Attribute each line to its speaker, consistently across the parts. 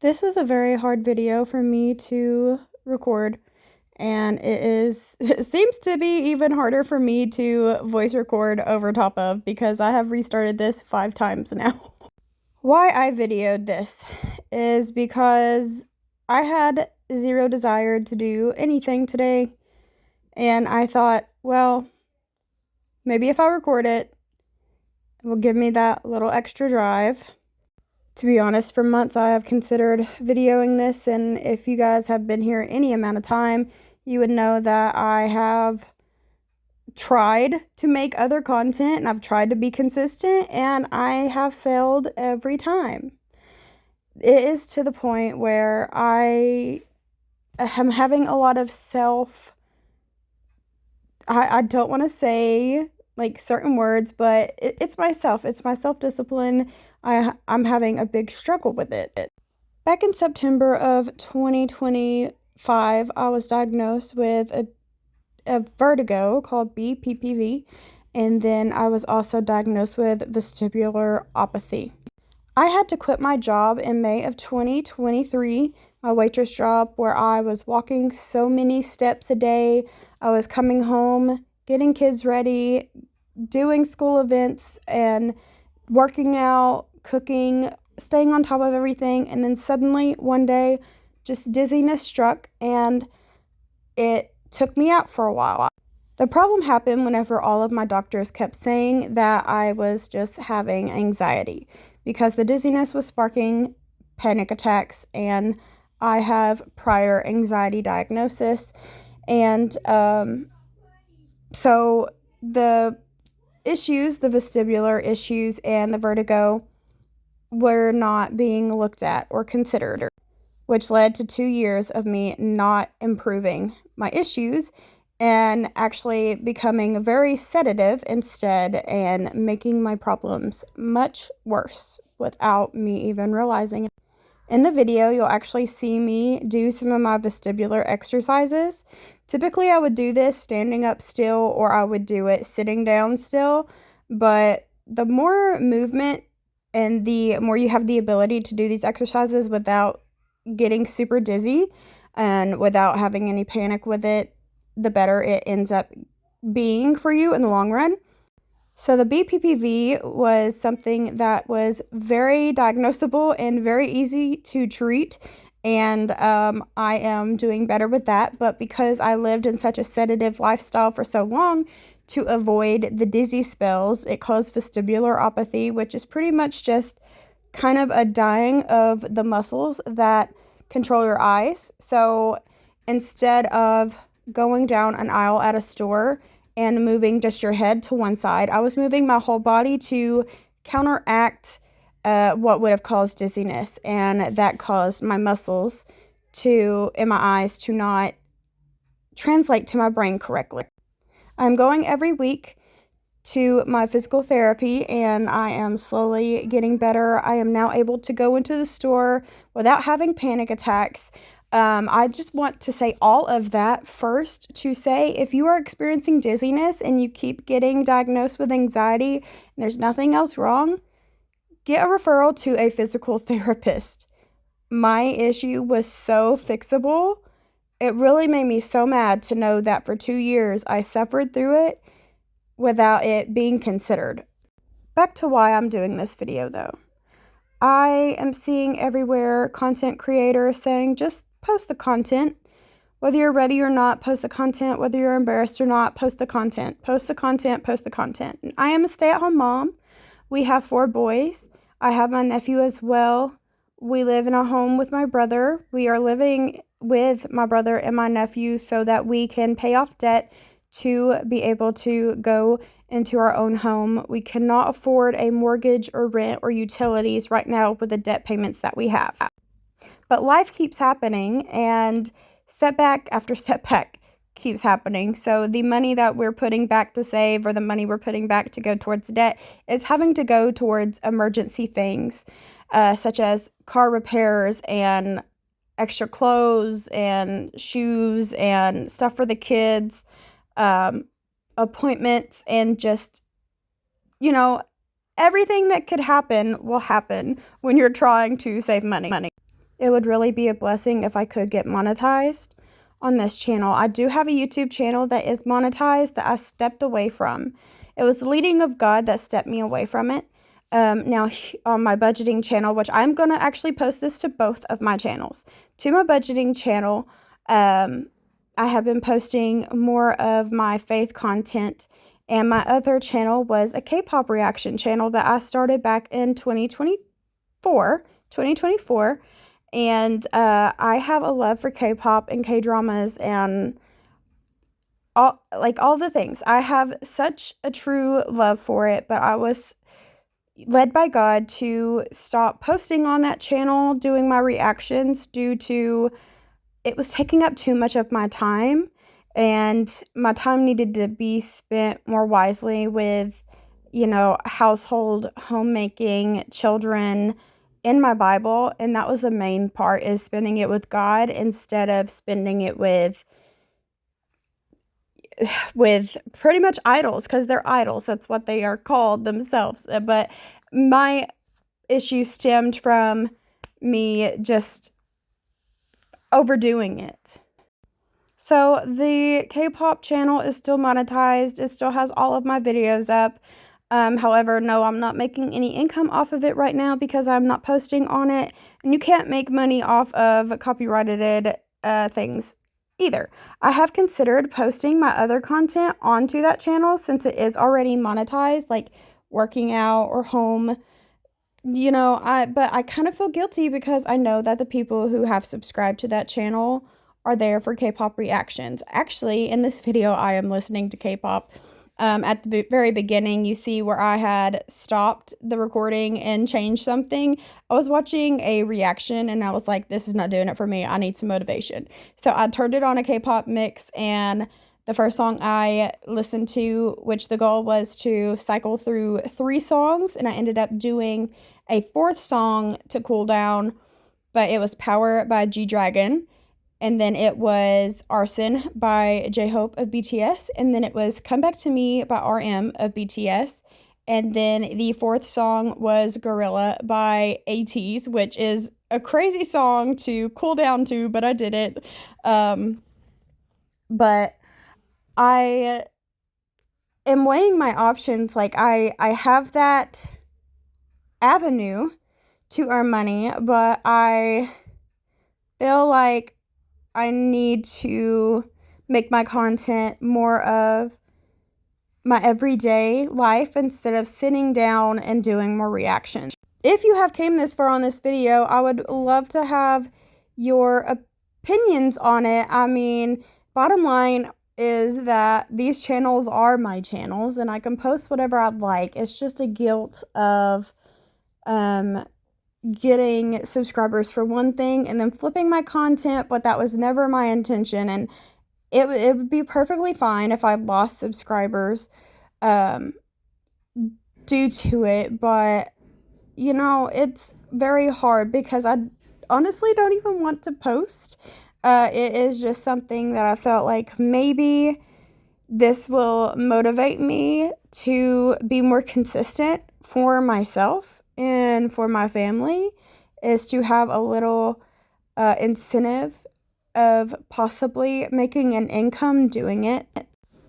Speaker 1: This was a very hard video for me to record, and it seems to be even harder for me to voice record over top of because I have restarted this 5 times now. Why I videoed this is because I had zero desire to do anything today, and I thought, well, maybe if I record it, it will give me that little extra drive. To be honest, for months I have considered videoing this, and if you guys have been here any amount of time, you would know that I have tried to make other content and I've tried to be consistent, and I have failed every time. It is to the point where I am having a lot of I don't want to say like certain words, but it's myself. It's my self-discipline. I'm having a big struggle with it. Back in September of 2025, I was diagnosed with a vertigo called BPPV, and then I was also diagnosed with vestibular apathy. I had to quit my job in May of 2023, my waitress job, where I was walking so many steps a day. I was coming home, getting kids ready, doing school events, and working out, cooking, staying on top of everything. And then suddenly, one day, just dizziness struck, and it took me out for a while. The problem happened whenever all of my doctors kept saying that I was just having anxiety because the dizziness was sparking panic attacks, and I have prior anxiety diagnosis. And so the issues, the vestibular issues and the vertigo, were not being looked at or considered, which led to 2 years of me not improving my issues and actually becoming very sedative instead and making my problems much worse without me even realizing it. In the video, you'll actually see me do some of my vestibular exercises. Typically, I would do this standing up still, or I would do it sitting down still, but the more movement and the more you have the ability to do these exercises without getting super dizzy and without having any panic with it, the better it ends up being for you in the long run. So the BPPV was something that was very diagnosable and very easy to treat, and I am doing better with that. But because I lived in such a sedative lifestyle for so long, to avoid the dizzy spells, it caused vestibular apathy, which is pretty much just kind of a dying of the muscles that control your eyes. So instead of going down an aisle at a store and moving just your head to one side, I was moving my whole body to counteract what would have caused dizziness, and that caused my muscles in my eyes to not translate to my brain correctly. I'm going every week to my physical therapy, and I am slowly getting better. I am now able to go into the store without having panic attacks. I just want to say all of that first to say, if you are experiencing dizziness and you keep getting diagnosed with anxiety and there's nothing else wrong, get a referral to a physical therapist. My issue was so fixable. It really made me so mad to know that for 2 years I suffered through it without it being considered. Back to why I'm doing this video though. I am seeing everywhere content creators saying just post the content. Whether you're ready or not, post the content. Whether you're embarrassed or not, post the content. Post the content, post the content. And I am a stay-at-home mom. We have 4 boys. I have my nephew as well. We live in a home with my brother. We are living with my brother and my nephew so that we can pay off debt to be able to go into our own home. We cannot afford a mortgage or rent or utilities right now with the debt payments that we have. But life keeps happening, and setback after setback keeps happening. So the money that we're putting back to save, or the money we're putting back to go towards debt, is having to go towards emergency things, such as car repairs and extra clothes and shoes and stuff for the kids, appointments, and just, everything that could happen will happen when you're trying to save money. it would really be a blessing if I could get monetized on this channel. I do have a YouTube channel that is monetized that I stepped away from. It was the leading of God that stepped me away from it. Now, on my budgeting channel, which I'm going to actually post this to both of my channels. To my budgeting channel, I have been posting more of my faith content, and my other channel was a K-pop reaction channel that I started back in 2024, and I have a love for K-pop and K-dramas and all the things. I have such a true love for it, but I was led by God to stop posting on that channel, doing my reactions, due to it was taking up too much of my time, and my time needed to be spent more wisely with, household, homemaking, children, in my Bible. And that was the main part, is spending it with God instead of spending it with pretty much idols, because they're idols. That's what they are called themselves. But my issue stemmed from me just overdoing it. So the K-pop channel is still monetized. It still has all of my videos up. However, no, I'm not making any income off of it right now because I'm not posting on it. And you can't make money off of copyrighted things either. I have considered posting my other content onto that channel since it is already monetized, like working out or home. But I kind of feel guilty because I know that the people who have subscribed to that channel are there for K-pop reactions. Actually, in this video, I am listening to K-pop. At the very beginning, you see where I had stopped the recording and changed something. I was watching a reaction and I was like, this is not doing it for me. I need some motivation. So I turned it on a K-pop mix, and the first song I listened to, which the goal was to cycle through 3 songs, and I ended up doing a 4th song to cool down, but it was Power by G-Dragon. And then it was Arson by J-Hope of BTS. And then it was Come Back to Me by RM of BTS. And then the 4th song was Gorilla by ATEEZ, which is a crazy song to cool down to, but I did it. But I am weighing my options. Like, I have that avenue to earn money, but I feel like I need to make my content more of my everyday life instead of sitting down and doing more reactions. If you have came this far on this video, I would love to have your opinions on it. I mean, bottom line is that these channels are my channels and I can post whatever I'd like. It's just a guilt of getting subscribers for one thing and then flipping my content, but that was never my intention. And it would be perfectly fine if I lost subscribers due to it, but it's very hard because I honestly don't even want to post. It is just something that I felt like maybe this will motivate me to be more consistent for myself and for my family, is to have a little incentive of possibly making an income doing it.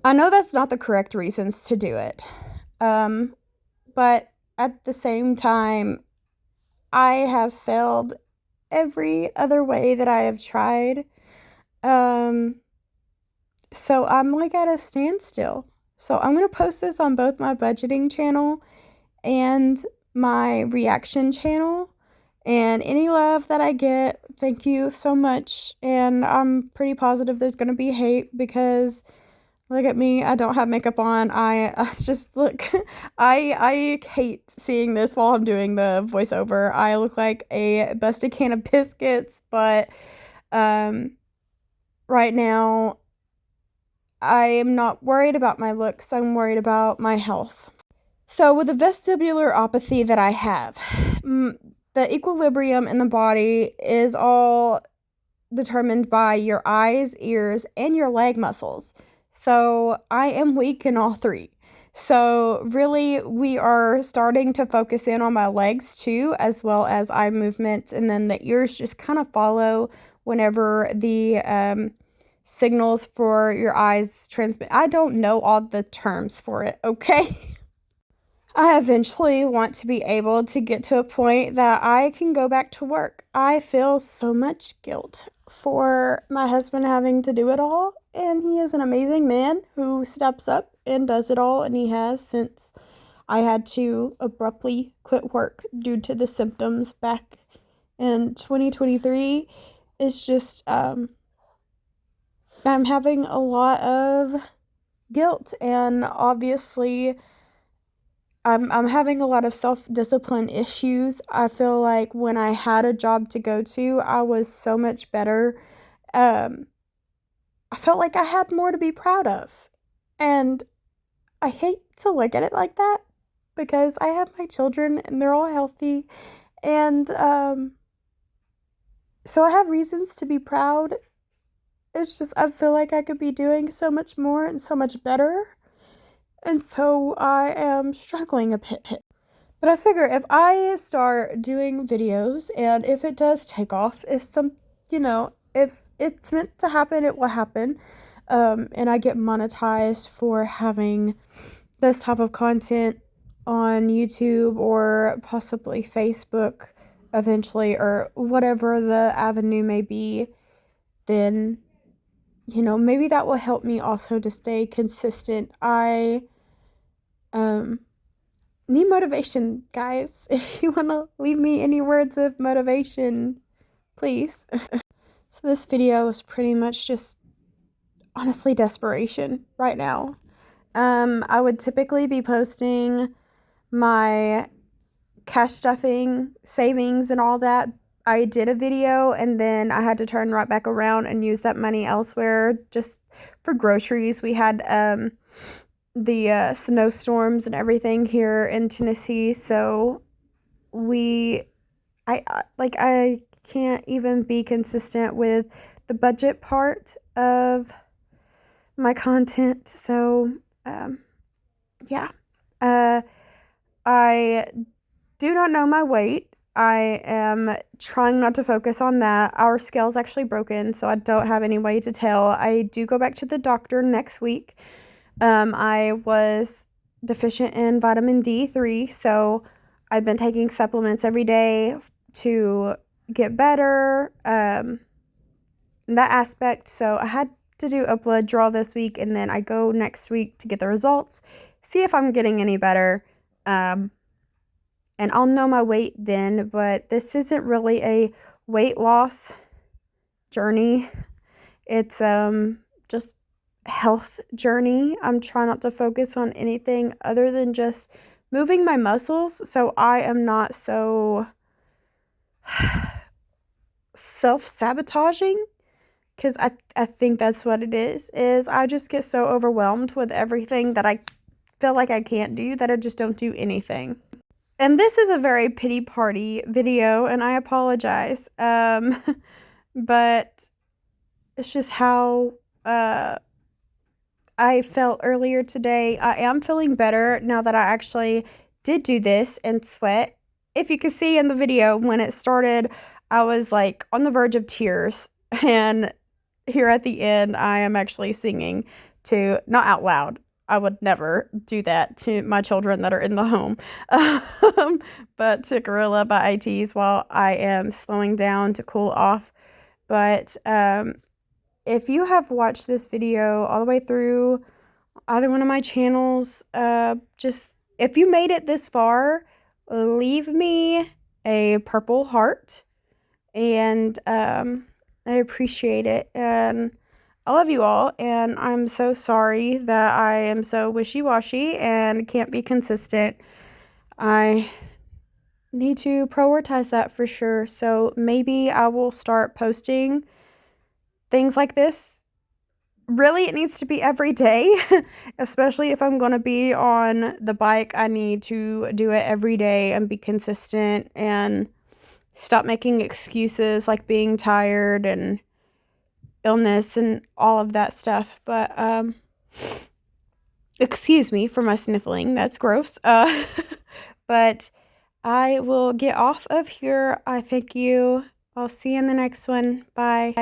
Speaker 1: I know that's not the correct reasons to do it, but at the same time, I have failed every other way that I have tried. So I'm like at a standstill. So I'm going to post this on both my budgeting channel and my reaction channel, and any love that I get, thank you so much. And I'm pretty positive there's going to be hate because look at me, I don't have makeup on. I just look, I hate seeing this while I'm doing the voiceover. I look like a busted can of biscuits, but right now I am not worried about my looks. I'm worried about my health. So with the vestibulopathy that I have, the equilibrium in the body is all determined by your eyes, ears, and your leg muscles. So I am weak in all 3. So really, we are starting to focus in on my legs too, as well as eye movements, and then the ears just kind of follow whenever the signals for your eyes transmit. I don't know all the terms for it, okay? I eventually want to be able to get to a point that I can go back to work. I feel so much guilt for my husband having to do it all, and he is an amazing man who steps up and does it all, and he has since I had to abruptly quit work due to the symptoms back in 2023. It's just, I'm having a lot of guilt, and obviously I'm having a lot of self-discipline issues. I feel like when I had a job to go to, I was so much better. Um, I felt like I had more to be proud of. And I hate to look at it like that because I have my children and they're all healthy. And so I have reasons to be proud. It's just I feel like I could be doing so much more and so much better. And so I am struggling a bit. But I figure if I start doing videos and if it does take off, if it's meant to happen, it will happen. And I get monetized for having this type of content on YouTube or possibly Facebook eventually, or whatever the avenue may be, then, maybe that will help me also to stay consistent. I, need motivation, guys. If you want to leave me any words of motivation, please. So this video is pretty much just honestly desperation right now. I would typically be posting my cash stuffing, savings, and all that. I did a video and then I had to turn right back around and use that money elsewhere just for groceries. We had the snowstorms and everything here in Tennessee, so I can't even be consistent with the budget part of my content. So yeah, I do not know my weight. I am trying not to focus on that. Our scale's actually broken, so I don't have any way to tell. I do go back to the doctor next week. I was deficient in vitamin D3, so I've been taking supplements every day to get better, that aspect. So I had to do a blood draw this week, and then I go next week to get the results, see if I'm getting any better, and I'll know my weight then. But this isn't really a weight loss journey. It's just health journey. I'm trying not to focus on anything other than just moving my muscles so I am not so self-sabotaging, because I think that's what it is I just get so overwhelmed with everything that I feel like I can't do that I just don't do anything. And this is a very pity party video, and I apologize. But it's just how I felt earlier today. I am feeling better now that I actually did do this and sweat. If you could see in the video when it started, I was like on the verge of tears. And here at the end, I am actually singing to, not out loud. I would never do that to my children that are in the home. But to Gorilla by IT's while I am slowing down to cool off. But if you have watched this video all the way through either one of my channels, just if you made it this far, leave me a purple heart, and I appreciate it. And I love you all, and I'm so sorry that I am so wishy-washy and can't be consistent. I need to prioritize that for sure. So maybe I will start posting things like this. Really, it needs to be every day, especially if I'm going to be on the bike. I need to do it every day and be consistent and stop making excuses like being tired and illness and all of that stuff. But Excuse me for my sniffling. That's gross. But I will get off of here. I thank you. I'll see you in the next one. Bye.